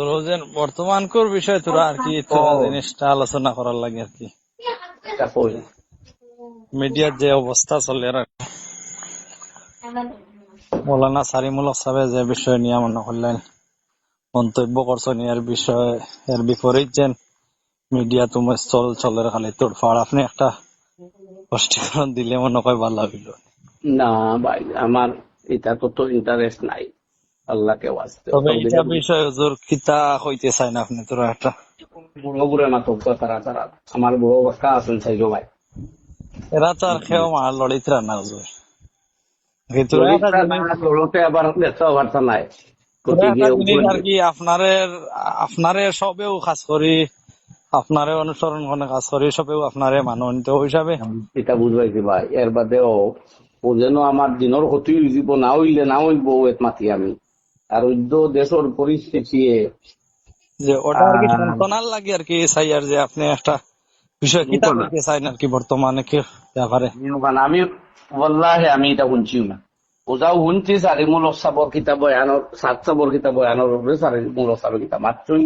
Rosen বর্তমানকার বিষয় তোরা আর কি তোরা জিনিসটা আলোচনা করার লাগে আর কি মিডিয়ার যে অবস্থা চলে আর মৌলানা সারিমুল সাহেব যে বিষয় নিয়ে মনে করলেন মন্তব্য করছেন এর বিষয়ে এর বিপরীত যেন মিডিয়া তোমার চলের খালি তোর ফাড় আপনি একটা স্পষ্টীকরণ দিলে মনে হয় ভালো হইল। না ভাই, আমার এটা তো ইন্টারেস্ট নাই আল্লাহকে ওয়াস্তে। তবে এটা বিষয় হুজুর কিতা হইতে চাই না আপনি তোরা একটা বুড়ো বুড়ো না তো তারা তারা আমার বুড়ো অবস্থা আছেন চাইজো ভাই, এরা তো আর খেয়েও মার লড়িতরা না হুজুর। লড়তে আবার দেখতে পারতা নাই আর কি আপনারে সবেও কাজ করি আপনারে অনুসরণ করে কাজ করি সবেও আপনারে মাননীত হিসাবে এটা বুঝবাইছি ভাই। এর বাদেও ও যেন আমার দিনের ক্ষতি হইব না হইলে না হইব এত মাতি আমি আর দেশের পরিস্থিতি যে ওটা আর কি সন্তানার লাগে আর কি চাই আর যে আপনি একটা বিষয় কিতা করতে চাই না আর কি বর্তমানে কি ব্যাপারে আমি বললাহে আমি এটা শুনছিও না। ওটাও শুনছি সারিমুল সাবর কিতাব বয়ানোর সাত সাবর কিতাব বয়ানোর উপরে সারিমুল সাবর কিতাব মাত্রই।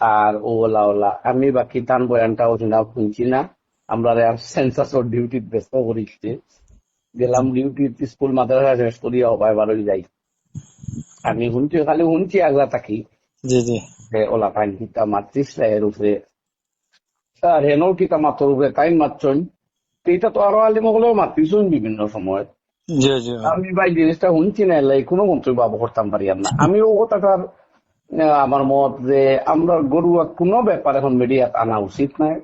আর ওলা ওলা আমি বাকি তান বয়ানটাও শুনছি না। আমরা সেন্সাসর ডিউটি ব্যস্ত করিছি, গেলাম ডিউটি স্কুল মাদ্রাসা শেষ করিয়া হবাই বারোই যাই। আমি শুনছি খালি শুনছি আগলা থাকি ওলা ফাইন কিতা মাত্রিস এর উপরে আর হেনর কিতা মাত্র উপরে তাই মাত্রই। এটা তো আরো আলিম হলেও মাতিছুন বিভিন্ন সময়। আমি ভাই জিনিসটা শুনছি না এলাই কোনো মন্তব্য করতাম পারি না। আমি ও কথাটার আমার মত যে আমরা গরুয়া কোনো ব্যাপার এখন মিডিয়াত আনা উচিত নাই।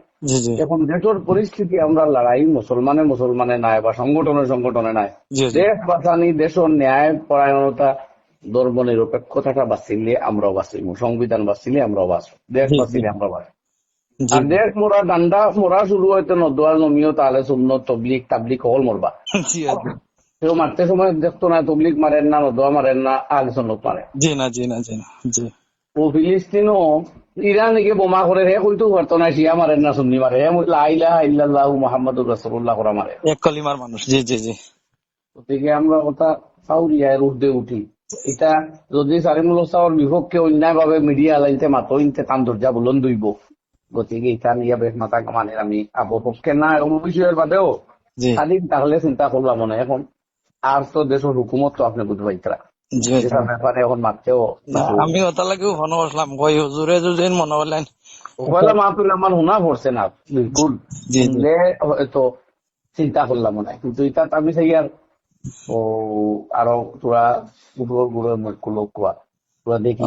এখন দেশের পরিস্থিতি আমরা লড়াই মুসলমানে নাই বা সংগঠনে নাই। দেশ বাঁচানি দেশের ন্যায় পরায়ণতা ধর্ম নিরপেক্ষতাটা বাঁচিলে আমরাও বাঁচিব, সংবিধান বাঁচিলে আমরাও বাঁচব, দেশ বাঁচিলে আমরা বাঁচব। আর দেশ মোরা ডান্ডা মোরা শুরু হয়তো নদোয়ার নমিও তাহলে সুন্নত তাবলিক হল মরবা কেউ মারতে সময় দেখতো না তবলিক মারেন না নদোয়া মারেন না আল সন্নত মারে। ও ফিলিস্তিনও ইরানকে বোমা করে হে কইতো পারতো না শিয়া মারেন না সুন্নি মারে লা ইলাহা ইল্লাল্লাহু মুহাম্মাদুর রাসূলুল্লাহ করা মারে এক কলিমার মানুষ। গতিকে আমরা কথা সাউরিয়ায় রুখতে উঠি। এটা যদি সারিমুল সাহর বিপক্ষে অন্যায় ভাবে মিডিয়া লাইনতে মাতো ইনতে কান দরজা বুলন দইব। গতিকে এটা নিয়ে বেশ মাথা কামানে আমি পক্ষে না বিষয়ের বাদেও স্বাধীন তাহলে চিন্তা করলাম মনে। এখন আর তো দেশের হুকুমত তো আপনি বুঝতে পারছিলেন ব্যাপারে এখন মারতেও আমি ওটা লাগেও মনে করলাম কই হুজুরে যদি মনে করলেন মাহফিল আমার শোনা পড়ছে না বিলকুল হয়তো চিন্তা করলাম মনে। কিন্তু এটা আমি চাই আর ও আরো তোরা লোক কোয়া দেখি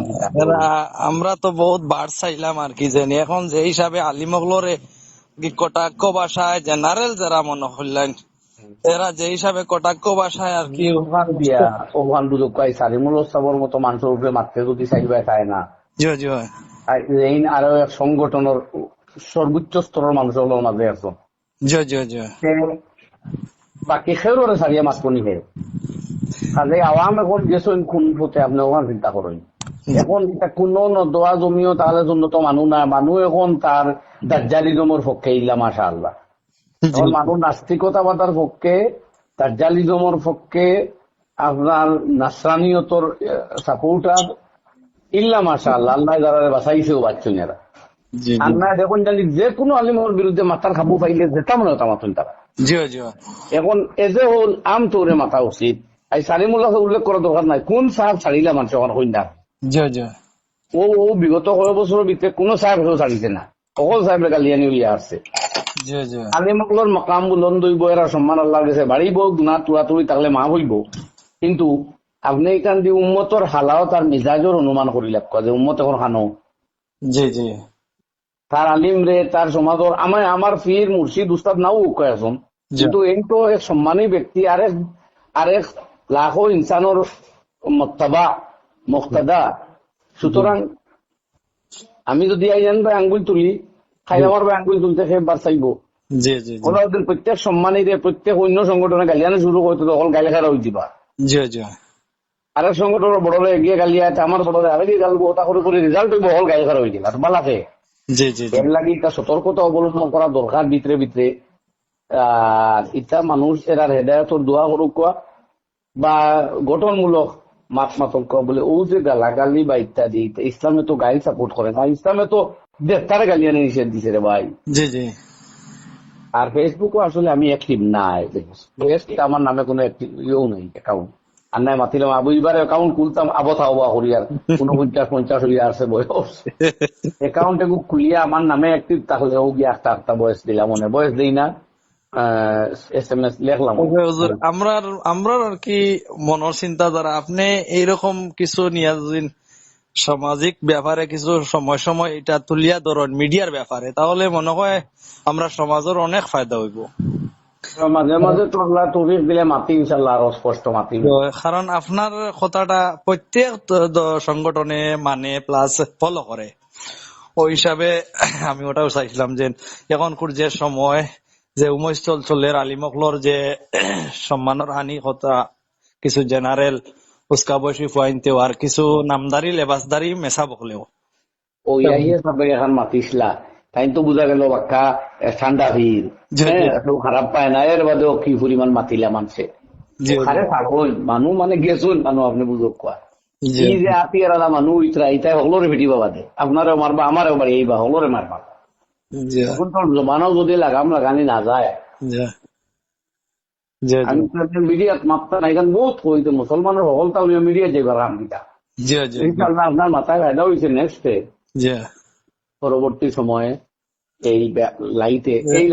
আমরা তো বহুত বার চাইলাম আর কি জানি এখন যে হিসাবে আলিমগলরে কটাক্ষ ভাষায় জেনারেল যারা মনে করলেন এরা যে হিসাবে কটাক্ষ ভাষায় আর কি ওখান দুদক সারিমুল সাবর মতো মানুষের উপরে মারতে যদি চাইবে চায় না আরো এক সংগঠনের সর্বোচ্চ স্তরের মানুষের মাঝে একজন বাকি খেয়ে সারিয়া মাতবো নি কাজে আওয়াম এখন গেছেন কোন পথে আপনি ওখান চিন্তা করেন। এখন এটা কোনো নদোয়া জমিও তাহলে জন্য তো মানুষ না, মানুষ এখন তার দাজ্জালিজমের পক্ষে ইল্লা মাশা আল্লাহ। এখন মানুষ নাস্তিকতাবাদার পক্ষে দাজ্জালিজমের পক্ষে আপনার নাসরানিয়তর সাপোর্টার ইল্লা মাশা আল্লাহ। আল্লাহ যারা বাঁচাইছেও বাচ্চুন এরা আমরা দেখুন জানি যে কোনো আলিমের বিরুদ্ধে মাথার খাবু পাইলে যেতাম না তামাতুন তারা। এখন এজে হল আম তোরে মাথা উচিত সারিমুল্লাহ উল্লেখ করার দরকার নাই কোন সাহেব ছাড়িলা মানুষ এখন কন্যা ও বিগত কয়েক বছরের ভিতরে কোন সাহেব হেও ছাড়িছে না, সকল সাহেবের গালিয়ানি হইয়া আসছে। আলিমগুলোর মকাম বুলন দইব এরা সম্মান আল্লাহর কাছে বাড়িব গুণা তুড়াতুড়ি থাকলে মা হইব। কিন্তু আপনি এখান দিয়ে উম্মতর হালাও তার মিজাজের অনুমান করি লাগ যে উম্মত এখন খানো তার আলিম রে তার সমাজের আমার পীর মুর্শিদ উস্তাদ নাও কয়েকজন, কিন্তু এই তো এক সম্মানী ব্যক্তি আরেক লাখো ইনসানোর মুক্তাদা। সুতরাং আমি যদি আঙ্গুল তুলি খাইলামার আঙ্গুল তুলতে বার চাইব কোনদিন প্রত্যেক সম্মানীরে প্রত্যেক অন্য সংগঠনে গালিয়ানো শুরু করতে তখন গালি খারা হয়ে দিবা। আরেক সংগঠনের বড়লে এগিয়ে গালিয়া আমার বড়লে আগে গালবো ওটা করে রেজাল্ট হইব হল গালি খারা হয়ে দিল বালাকে। এর লাগে এটা সতর্কতা অবলম্বন করা দরকার ভিতরে ভিতরে। ইটা মানুষ এরা হেদায়তর দোয়া করুক বা গঠনমূলক মাত মাতঙ্ক বলে ও যে গালাগালি বা ইত্যাদি, ইসলামে তো গাইল সাপোর্ট করে না, ইসলামে তো দেড়টার গালি আনে নিষেধ দিছে রে ভাই। জি জি আর ফেসবুকও আসলে আমি অ্যাক্টিভ নাই, আমার নামে কোনো ইয়েও নেই অ্যাকাউন্ট। আর নাই মাতিলাম আবুইবার অ্যাকাউন্ট খুলতাম আবথা হওয়া করি আর 49-50 হইয়া আসছে বয়স, অ্যাকাউন্ট এগুলো খুলিয়া আমার নামে অ্যাক্টিভ তাহলে ও গিয়ে একটা বয়স দিলাম, মনে বয়স দিই না, SMS লিখলাম। তবে হুজুর আমরা আর কি মনের চিন্তাধারা আপনি এইরকম কিছু নিয়ে যদি সামাজিক ব্যাপারে কিছু সময় সময় এটা তুলিয়া ধরেন মিডিয়ার ব্যাপারে, তাহলে মনে হয় আমরা সমাজের অনেক ফায়দা হইব। মাঝে মাঝে তোলা তরিক দিলে মাতি ইনশাল্লাহ আরো স্পষ্ট মাতি। তো কারণ আপনার কথাটা প্রত্যেক সংগঠনে মানে প্লাস ফলো করে, ওই হিসাবে আমি ওটাও চাইছিলাম যে এখনকার যে সময় যে উমেশ চলের আলিমকলর যে সম্মানের হানি কথা কিছু জেনারেল উস্কা বয়সী ফুয়াইনতে আর কিছু নামদারি লেবাসদারি মেসা বকলেও ও ইয়াহিয়া সাবে এখন মাতিসলা, তাই তো বোঝা গেল বাক্কা ঠান্ডা ভিড়, হ্যাঁ খারাপ পায় না, এর বাদেও কি পরিমাণ মাতিলা মানছে খারে থাকুন মানুষ মানে গেছুন মানুষ আপনি বুঝক কোয়া এই যে আতি এরা মানুষ ইতরা ইতাই হলরে ভিটিবা বাদে আপনারও মারবা আমারও বাড়ি এইবা হলরে মারবা। এখন তো জমানাও যদি লাগানি না যায়, আমি মিডিয়াত মাত্রা নাই গান বহুত কইতে মুসলমানের হলতা মিডিয়া যাইবার আমটা ইনশাআল্লাহ আপনার মাথায় ফায়দা হয়েছে নেক্সটে পরবর্তী সময়ে এই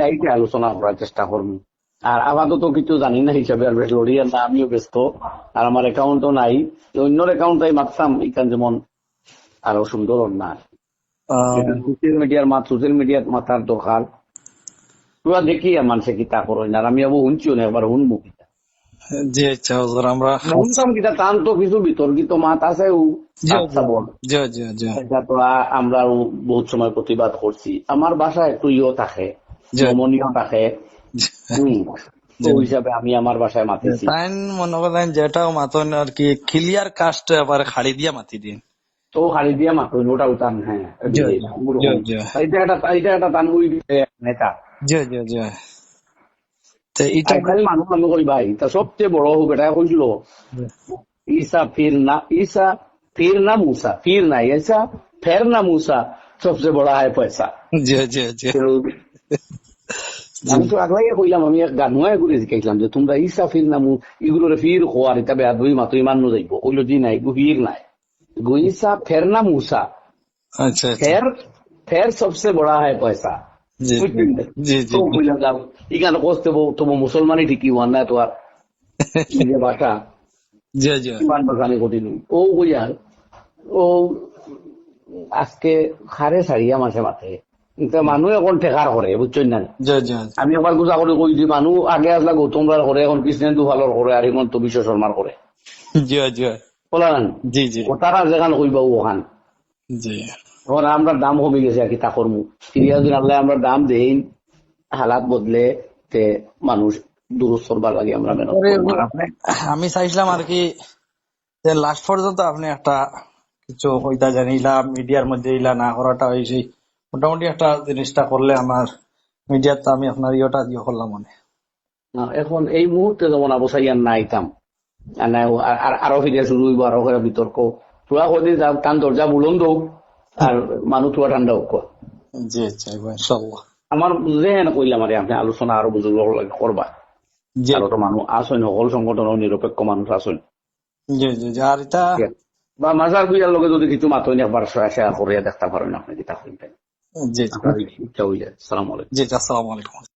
লাইটে আলোচনা করার চেষ্টা করব। আর আপাতত কিছু জানি না হিসাবে আর বেশ লড়িয়ার না, আমিও ব্যস্ত আর আমার অ্যাকাউন্টও নাই, অন্যর অ্যাকাউন্টটাই মারতাম এখান যেমন আরো সুন্দর না সোশ্যাল মিডিয়ার মাথার দরকার পুরা দেখি মানুষে কিতা করেন আর আমি আবু শুনছিও না একবার শুনবো কিতা আমরা শুনতাম কিতা টান তো কিছু বিতর্কিত মাত আছে আমরা বহুত সময় প্রতিবাদ করছি, আমার বাসায় একটু ইয়ে থাকে নমনীয় থাকে ওই হিসাবে আমি আমার বাসায় মাতিছি। মনে করেন যেটাও মাতন আর কি ক্লিয়ার কাস্ট আবার খাড়ি দিয়া মাতি দিন তো খাড়ি দিয়া মাতন ওটা উঠান। হ্যাঁ এটা একটা টান নেতা মানুষ আমি কই ভাই তা সবচেয়ে বড় হোক এটা কইছিল ঈসা ফির না মুসা ফির নাই ऐसा ফের না মুসা সবচেয়ে বড় হয় পয়সা। আমি তো আগলাই কইলাম, আমি এক গানুয়ায় করে শিখাইছিলাম যে তোমরা ঈসা ফির না এগুলোর ফির হওয়ার এটা বেদবি মাতো মান্য যাইব, ওইলো জি নাই ফির নাই ঈসা ফের না মুসা ফের সবচেয়ে বড় হয় পয়সা। ইখানে কষ্ট তোমার মুসলমানই ঠিকই হওয়ার না তো আর বাসা কঠিন ও কইয়ার ও আজকে খারে ছাড়িয়া মাসে মাথে মানুষ এখন ঠেকার করে বুঝছেন না। আমি আবার গুজা করে কই দিই মানুষ আগে আসলা গৌতমরার করে এখন কৃষ্ণেন্দু ভালোর করে আর এখন তো বিশ্ব শর্মার করে বলান তারা যেখানে কইবা ওখান এখন আমরা দাম কমে গেছে আর কি তা করবো সিরিয়াস আল্লাহ আমরা দাম দেই হালাত বদলে তে মানুষ দুরুস্ত করবার লাগে আমরা আমি চাইছিলাম আর কি লাস্ট পর্যন্ত আপনি একটা কিছু হইতা জানিলা মিডিয়ার মধ্যে ইলা না করাটা হয়েছে মোটামুটি একটা জিনিসটা করলে আমার মিডিয়াতে আমি আপনার ইয়েটা দিয়ে করলাম মনে এখন এই মুহূর্তে যেমন অবসাইয়ার না আইতাম আরো ফিরে শুরু হইব আরো করে বিতর্ক পুরা করে টান দরজা বুলন্দ হোক আর মানুষ পুরা ঠান্ডা হোক। আমার যেন কইলাম আরে আপনি আলোচনা আরো বুঝুন করবা আরো তো মানুষ আসেন সকল সংগঠন নিরপেক্ষ মানুষ আসেন বা মাজার বুঝার লগে যদি কিছু মাতই একবার শেয়ার করিয়া দেখতে পারেন আপনি কিতা হইবেন ইচ্ছা হইলে। আসসালামু আলাইকুম।